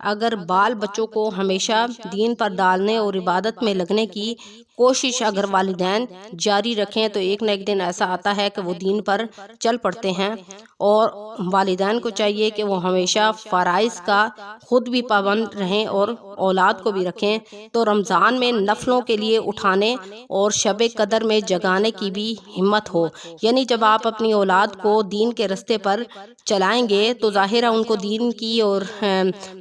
اگر بال بچوں کو ہمیشہ دین پر ڈالنے اور عبادت میں لگنے کی کوشش اگر والدین جاری رکھیں تو ایک نہ ایک دن ایسا آتا ہے کہ وہ دین پر چل پڑتے ہیں، اور والدین کو چاہیے کہ وہ ہمیشہ فرائض کا خود بھی پابند رہیں اور اولاد کو بھی رکھیں۔ تو رمضان میں نفلوں کے لیے اٹھانے اور شب قدر میں جگانے کی بھی ہمت ہو، یعنی جب آپ اپنی اولاد کو دین کے رستے پر چلائیں گے تو ظاہر ہے ان کو دین کی اور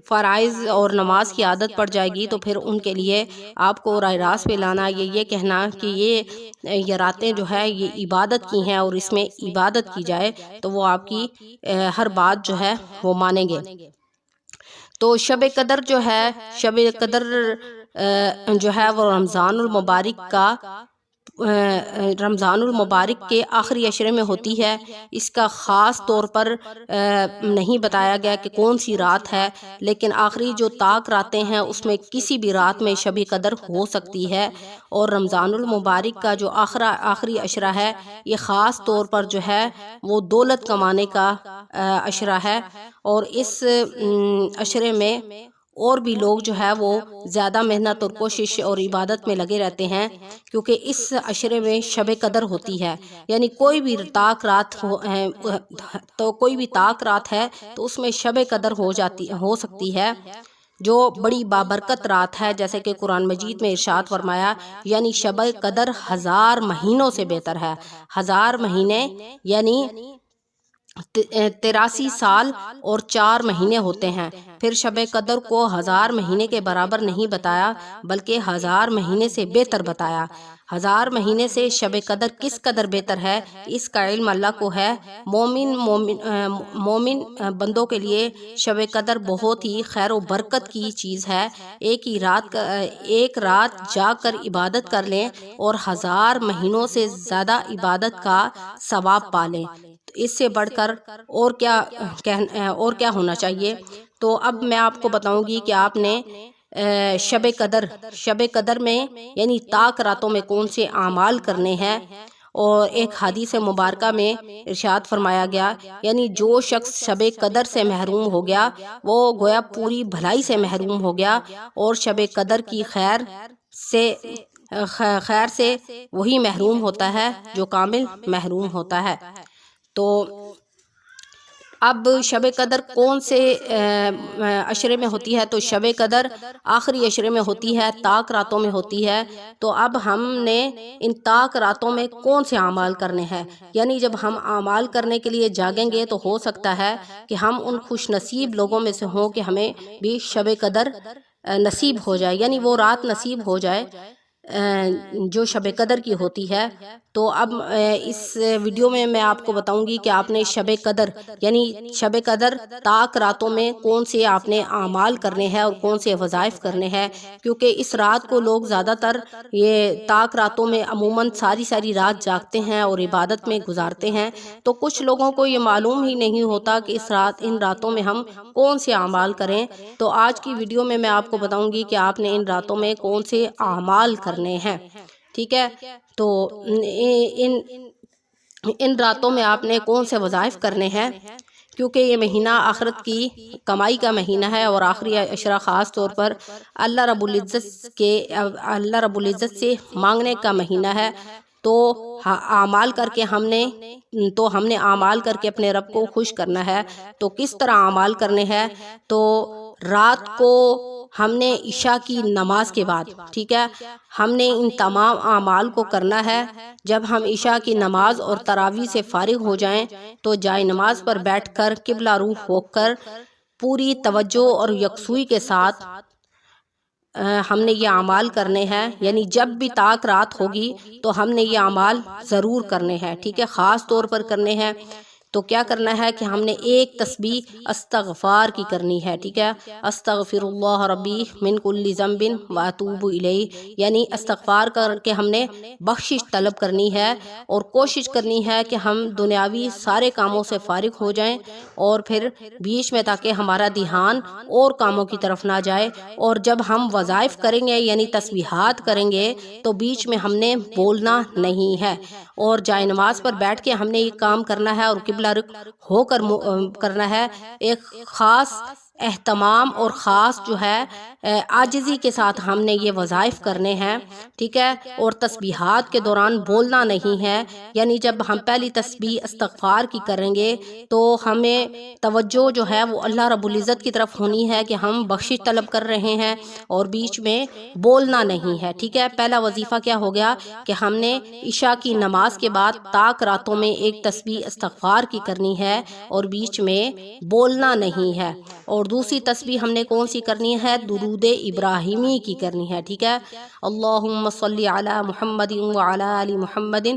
فرائض اور نماز کی عادت پڑ جائے گی، تو پھر ان کے لیے آپ کو راہ راست پہ لانا، یہ کہنا کہ یہ راتیں جو ہے یہ عبادت کی ہیں اور اس میں عبادت کی جائے، تو وہ آپ کی ہر بات جو ہے وہ مانیں گے۔ تو شب قدر جو ہے، شب قدر جو ہے وہ رمضان المبارک کے آخری عشرے میں ہوتی ہے۔ اس کا خاص طور پر نہیں بتایا گیا کہ کون سی رات ہے، لیکن آخری جو طاق راتیں ہیں اس میں کسی بھی رات میں شب قدر ہو سکتی ہے، اور رمضان المبارک کا جو آخری عشرہ ہے یہ خاص طور پر جو ہے وہ دولت کمانے کا عشرہ ہے، اور اس عشرے میں اور بھی لوگ جو ہے وہ زیادہ محنت اور کوشش اور عبادت میں لگے رہتے ہیں، کیونکہ اس عشرے میں شب قدر ہوتی ہے، یعنی کوئی بھی طاق رات ہے تو اس میں شب قدر ہو سکتی ہے، جو بڑی بابرکت رات ہے، جیسے کہ قرآن مجید میں ارشاد فرمایا، یعنی شب قدر 1000 مہینوں سے بہتر ہے۔ 1000 مہینے یعنی 83 سال اور 4 مہینے ہوتے ہیں۔ پھر شب قدر کو 1000 مہینے کے برابر نہیں بتایا بلکہ 1000 مہینے سے بہتر بتایا۔ 1000 مہینے سے شب قدر کس قدر بہتر ہے اس کا علم اللہ کو ہے۔ مومن بندوں کے لیے شب قدر بہت ہی خیر و برکت کی چیز ہے۔ ایک رات جا کر عبادت کر لیں اور 1000 مہینوں سے زیادہ عبادت کا ثواب پالیں، اس سے بڑھ کر اور کیا ہونا چاہیے۔ تو اب میں آپ کو بتاؤں گی کہ آپ نے شب قدر میں یعنی طاق راتوں میں کون سے اعمال کرنے ہیں، اور ایک حدیث مبارکہ میں ارشاد فرمایا گیا، یعنی جو شخص شب قدر سے محروم ہو گیا وہ گویا پوری بھلائی سے محروم ہو گیا، اور شب قدر کی خیر سے وہی محروم ہوتا ہے جو کامل محروم ہوتا ہے۔ تو اب شب قدر کون سے عشرے میں ہوتی ہے؟ تو شب قدر آخری عشرے میں ہوتی ہے، طاق راتوں میں ہوتی ہے۔ تو اب ہم نے ان طاق راتوں میں کون سے اعمال کرنے ہیں، یعنی جب ہم اعمال کرنے کے لیے جاگیں گے تو ہو سکتا ہے کہ ہم ان خوش نصیب لوگوں میں سے ہوں کہ ہمیں بھی شب قدر نصیب ہو جائے، یعنی وہ رات نصیب ہو جائے جو شب قدر کی ہوتی ہے۔ تو اب اس ویڈیو میں آپ کو بتاؤں گی کہ آپ نے شب قدر یعنی شب قدر طاق راتوں میں کون سے آپ نے اعمال کرنے ہیں اور کون سے وظائف کرنے ہیں، کیونکہ اس رات کو لوگ زیادہ تر یہ طاق راتوں میں عموماً ساری رات جاگتے ہیں اور عبادت میں گزارتے ہیں، تو کچھ لوگوں کو یہ معلوم ہی نہیں ہوتا کہ ان راتوں میں ہم کون سے اعمال کریں۔ تو آج کی ویڈیو میں آپ کو بتاؤں گی کہ آپ نے ان راتوں میں کون سے اعمال کرنے ہیں، ٹھیک ہے۔ تو ان راتوں میں آپ نے کون سے وظائف کرنے ہیں، کیونکہ یہ مہینہ آخرت کی کمائی کا مہینہ ہے، اور آخری عشرہ خاص طور پر اللہ رب العزت سے مانگنے کا مہینہ ہے۔ تو اعمال کر کے ہم نے اعمال کر کے اپنے رب کو خوش کرنا ہے۔ تو کس طرح اعمال کرنے ہیں؟ تو رات کو ہم نے عشاء کی نماز کے بعد، ٹھیک ہے، ہم نے ان تمام اعمال کو کرنا ہے۔ جب ہم عشاء کی نماز اور تراویح سے فارغ ہو جائیں تو جائے نماز پر بیٹھ کر قبلہ روح ہو کر پوری توجہ اور یکسوئی کے ساتھ ہم نے یہ اعمال کرنے ہیں، یعنی جب بھی طاق رات ہوگی تو ہم نے یہ اعمال ضرور کرنے ہیں، ٹھیک ہے، خاص طور پر کرنے ہیں۔ تو کیا کرنا ہے کہ ہم نے ایک تسبیح استغفار کی کرنی ہے، ٹھیک ہے، استغفر اللہ ربی من کل ذنب واتوب الیہ، یعنی استغفار کر کے ہم نے بخشش طلب کرنی ہے، اور کوشش کرنی ہے کہ ہم دنیاوی سارے کاموں سے فارغ ہو جائیں، اور پھر بیچ میں تاکہ ہمارا دھیان اور کاموں کی طرف نہ جائے۔ اور جب ہم وظائف کریں گے یعنی تسبیحات کریں گے تو بیچ میں ہم نے بولنا نہیں ہے، اور جائے نماز پر بیٹھ کے ہم نے یہ کام کرنا ہے اور قبلہ رخ ہو کر کرنا ہے۔ ایک خاص اہتمام اور خاص جو ہے عاجزی کے ساتھ ہم نے یہ وظائف کرنے ہیں، ٹھیک ہے، اور تسبیحات کے دوران بولنا نہیں ہے، یعنی جب ہم پہلی تسبیح استغفار کی کریں گے تو ہمیں توجہ جو ہے وہ اللہ رب العزت کی طرف ہونی ہے کہ ہم بخشش طلب کر رہے ہیں، اور بیچ میں بولنا نہیں ہے، ٹھیک ہے۔ پہلا وظیفہ کیا ہو گیا کہ ہم نے عشاء کی نماز کے بعد طاق راتوں میں ایک تسبیح استغفار کی کرنی ہے اور بیچ میں بولنا نہیں ہے، اور دوسری تسبیح ہم نے کون سی کرنی ہے؟ درود ابراہیمی کی کرنی ہے، ٹھیک ہے۔ اللہم صلی علی محمد وعلی آل محمد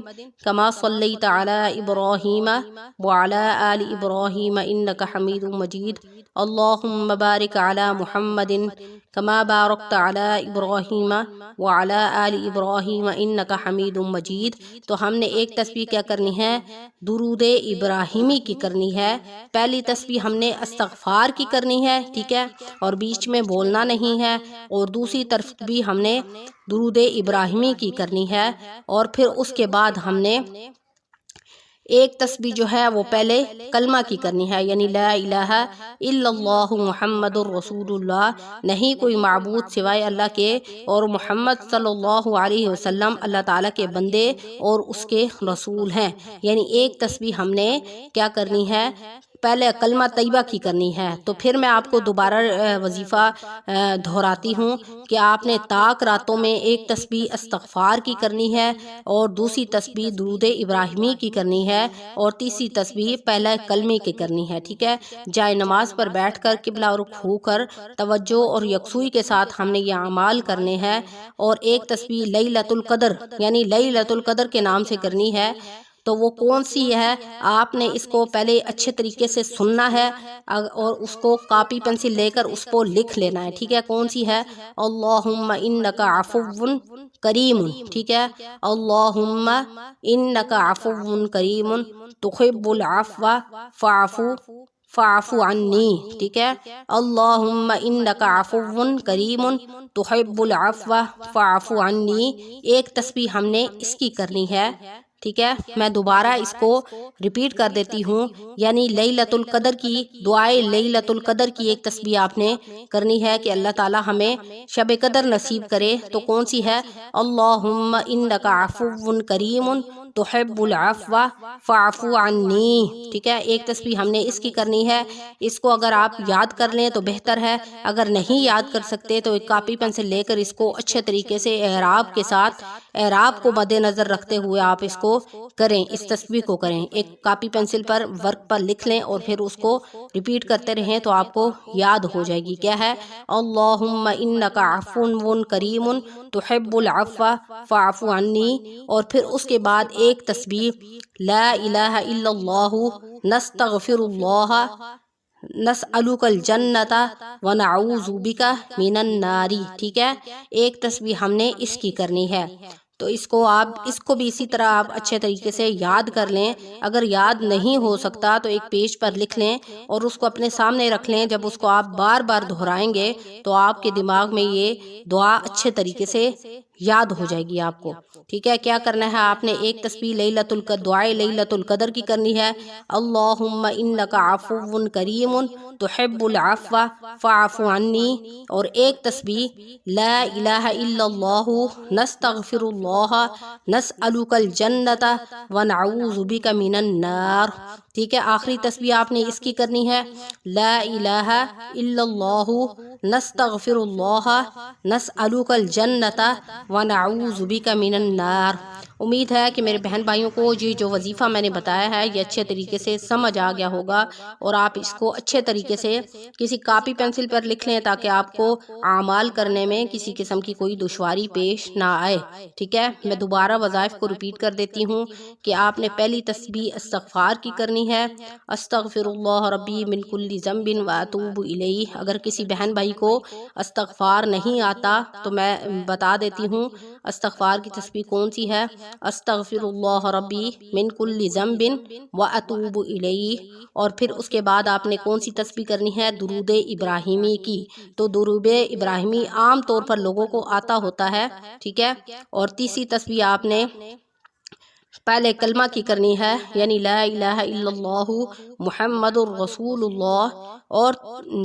کما صلیت علی ابراہیم وعلی آل ابراہیم انک حمید مجید، اللہم بارک علی محمد کما بارکت علی ابراہیم وعلی آل ابراہیم انک حمید مجید۔ تو ہم نے ایک تسبیح کیا کرنی ہے؟ درود ابراہیمی کی کرنی ہے۔ پہلی تسبیح ہم نے استغفار کی کرنی ہے، ٹھیک ہے، اور بیچ میں بولنا نہیں ہے، اور دوسری تسبیح ہم نے درود ابراہیمی کی کرنی ہے، اور پھر اس کے بعد ہم نے ایک تسبیح جو ہے وہ پہلے کلمہ کی کرنی ہے، یعنی لا الہ الا اللہ محمد الرسول اللہ، نہیں کوئی معبود سوائے اللہ کے، اور محمد صلی اللہ علیہ وسلم اللہ تعالیٰ کے بندے اور اس کے رسول ہیں۔ یعنی ایک تسبیح ہم نے کیا کرنی ہے؟ پہلے کلمہ طیبہ کی کرنی ہے۔ تو پھر میں آپ کو دوبارہ وظیفہ دہراتی ہوں کہ آپ نے طاق راتوں میں ایک تسبیح استغفار کی کرنی ہے، اور دوسری تسبیح درود ابراہیمی کی کرنی ہے، اور تیسری تسبیح پہلے کلمے کی کرنی ہے، ٹھیک ہے۔ جائے نماز پر بیٹھ کر قبلہ رخ ہو کر توجہ اور یکسوئی کے ساتھ ہم نے یہ اعمال کرنے ہیں، اور ایک تسبیح لیلۃ القدر یعنی لیلۃ القدر کے نام سے کرنی ہے۔ تو وہ کون سی ہے؟ آپ نے اس کو پہلے اچھے طریقے سے سننا ہے، اور اس کو کاپی پنسل لے کر اس کو لکھ لینا ہے، ٹھیک ہے۔ کون سی ہے؟ اللہم انک عفو کریم، ٹھیک ہے، اللہم انک عفو کریم تحب العفو فاعف عنی، ٹھیک ہے، اللہم انک عفو کریم تحب العفو فاعف عنی۔ ایک تسبیح ہم نے اس کی کرنی ہے، ٹھیک ہے۔ میں دوبارہ اس کو ریپیٹ کر دیتی ہوں، یعنی لیلۃ القدر کی دعائے لیلۃ القدر کی ایک تسبیح آپ نے کرنی ہے کہ اللہ تعالی ہمیں شب قدر نصیب کرے۔ تو کون سی ہے؟ اللہم انک عفو کریم تحب العفو فاعف عنی، ٹھیک ہے۔ ایک تسبیح ہم نے اس کی کرنی ہے، اس کو اگر آپ یاد کر لیں تو بہتر ہے، اگر نہیں یاد کر سکتے تو ایک کاپی پنسل لے کر اس کو اچھے طریقے سے اعراب کے ساتھ، اعراب کو مد نظر رکھتے ہوئے آپ اس کو کریں، اس تسبیح کو کریں۔ ایک کاپی پنسل پر ورق پر لکھ لیں اور پھر اس کو ریپیٹ کرتے رہیں تو آپ کو یاد ہو جائے گی۔ کیا ہے؟ اللہم انک عفو کریم تحب العفو فاعف عنی، اور پھر اس کے بعد ایک تسبیح لا الہ الا اللہ نستغفر اللہ نسألک الجنۃ ونعوذ بک من النار، ٹھیک ہے۔ ایک تسبیح ہم نے اس کی کرنی ہے۔ تو اس کو بھی اسی طرح آپ اچھے طریقے سے یاد کر لیں۔ اگر یاد نہیں ہو سکتا تو ایک پیج پر لکھ لیں اور اس کو اپنے سامنے رکھ لیں۔ جب اس کو آپ بار بار دہرائیں گے تو آپ کے دماغ میں یہ دعا اچھے طریقے سے یاد ہو جائے گی آپ کو، ٹھیک ہے۔ کیا کرنا ہے آپ نے؟ ایک تسبیح لیلۃ القدر، دعائے لیلۃ القدر کی کرنی ہے، اللہم انک عفو کریم تحب العفو فاعف عنی، اور ایک تسبیح لا الہ الا اللہ نستغفر اللہ نسألک الجنۃ ونعوذ بک من النار، ٹھیک ہے۔ آخری تسبیح آپ نے اس کی کرنی ہے، لا الہ الا اللہ نستغفر اللہ نسألک الجنۃ ونعوذ بک من النار۔ امید ہے کہ میرے بہن بھائیوں کو یہ جو وظیفہ میں نے بتایا ہے یہ اچھے طریقے سے سمجھ آ گیا ہوگا، اور آپ اس کو اچھے طریقے سے کسی کاپی پنسل پر لکھ لیں تاکہ آپ کو اعمال کرنے میں کسی قسم کی کوئی دشواری پیش نہ آئے، ٹھیک ہے۔ میں دوبارہ وظائف کو ریپیٹ کر دیتی ہوں کہ آپ نے پہلی تسبیح استغفار کی کرنی ہے، استغفر اللہ ربی من کل ذنب واتوب الیہ۔ اگر کسی بہن بھائی کو استغفار نہیں آتا تو میں بتا دیتی ہوں استغفار کی تسبیح کون سی ہے، استغفر اللہ ربی من کل ذنب واتوب الیہ، اور پھر اس کے بعد آپ نے کون سی تسبیح کرنی ہے؟ درود ابراہیمی کی۔ تو درود ابراہیمی عام طور پر لوگوں کو آتا ہوتا ہے، ٹھیک ہے۔ اور تیسری تسبیح آپ نے پہلے کلمہ کی کرنی ہے، یعنی لا الہ الا اللہ محمد الرسول اللہ، اور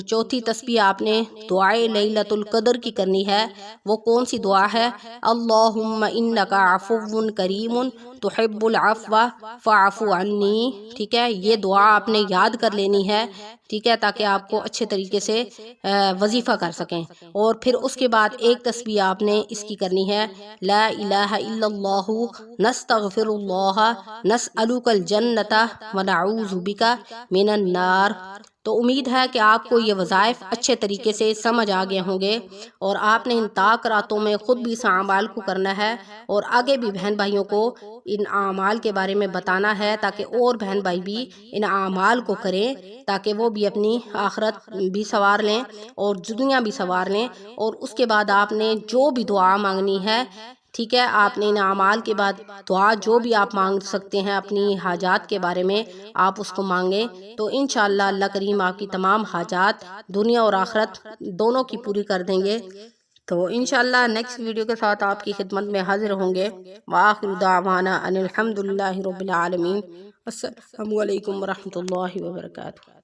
چوتھی تسبیح آپ نے دعائے لیلۃ القدر کی کرنی ہے۔ وہ کون سی دعا ہے؟ اللہم انک عفو کریم تحب العفو فاعف عنی، ٹھیک ہے، یہ دعا آپ نے یاد کر لینی ہے، ٹھیک ہے، تاکہ آپ کو اچھے طریقے سے وظیفہ کر سکیں۔ اور پھر اس کے بعد ایک تسبیح آپ نے اس کی کرنی ہے، لا الہ الا اللہ نستغفر اللہ نسألک الجنۃ ونعوذ بک من النار۔ تو امید ہے کہ آپ کو یہ وظائف اچھے طریقے سے سمجھ آ گئے ہوں گے، اور آپ نے ان طاق راتوں میں خود بھی اس اعمال کو کرنا ہے، اور آگے بھی بہن بھائیوں کو ان اعمال کے بارے میں بتانا ہے، تاکہ اور بہن بھائی بھی ان اعمال کو کریں، تاکہ وہ بھی اپنی آخرت بھی سنوار لیں اور دنیا بھی سنوار لیں۔ اور اس کے بعد آپ نے جو بھی دعا مانگنی ہے، ٹھیک ہے، آپ نے ان اعمال کے بعد دعا جو بھی آپ مانگ سکتے ہیں اپنی حاجات کے بارے میں، آپ اس کو مانگیں، تو انشاءاللہ اللہ کریم آپ کی تمام حاجات دنیا اور آخرت دونوں کی پوری کر دیں گے۔ تو انشاءاللہ نیکسٹ ویڈیو کے ساتھ آپ کی خدمت میں حاضر ہوں گے۔ وآخر دعوانا ان الحمدللہ رب العالمین۔ السلام علیکم ورحمۃ اللہ وبرکاتہ۔